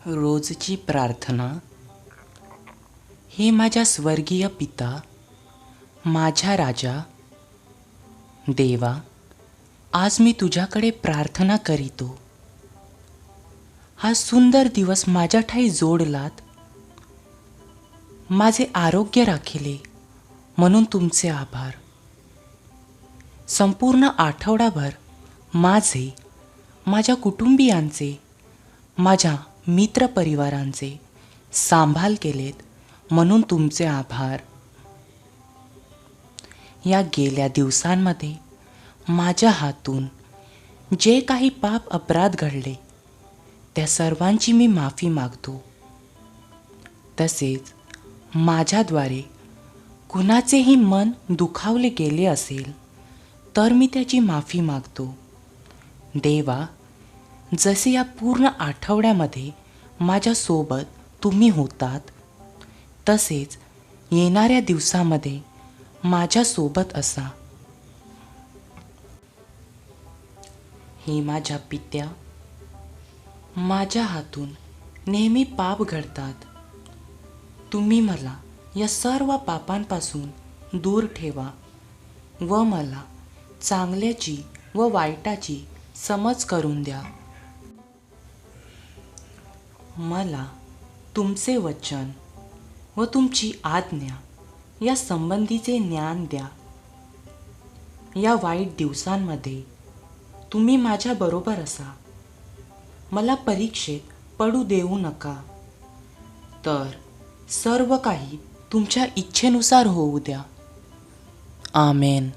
रोजची प्रार्थना. हे माझ्या स्वर्गीय पिता, माझ्या राजा, देवा, आज मी तुझ्याकडे प्रार्थना करीतो. हा सुंदर दिवस माझ्या ठाई जोडलात, माझे आरोग्य राखिले म्हणून तुमचे आभार. संपूर्ण आठवडाभर माझ्या कुटुंबियांचे, माझ्या मित्रपरिवारांचे सांभाळ केलेत म्हणून तुमचे आभार. या गेल्या दिवसांमध्ये माझ्या हातून जे काही पाप अपराध घडले त्या सर्वांची मी माफी मागतो. तसेच माझ्याद्वारे कुणाचेही मन दुखावले गेले असेल तर मी त्याची माफी मागतो. देवा, जसे या पूर्ण आठवड्यामध्ये माझ्यासोबत तुम्ही होतात, तसेच येणाऱ्या दिवसामध्ये माझ्यासोबत असा. हे माझ्या पित्या, माझ्या हातून नेहमी पाप घडतात. तुम्ही मला या सर्व पापांपासून दूर ठेवा व मला चांगल्याची व वाईटाची समज करून द्या. मला तुमचे वचन व तुमची आज्ञा या संबंधीचे ज्ञान द्या. या वाईट दिवसांमध्ये तुम्ही माझ्याबरोबर असा. मला परीक्षेत पडू देऊ नका, तर सर्व काही तुमच्या इच्छेनुसार होऊ द्या. आमेन.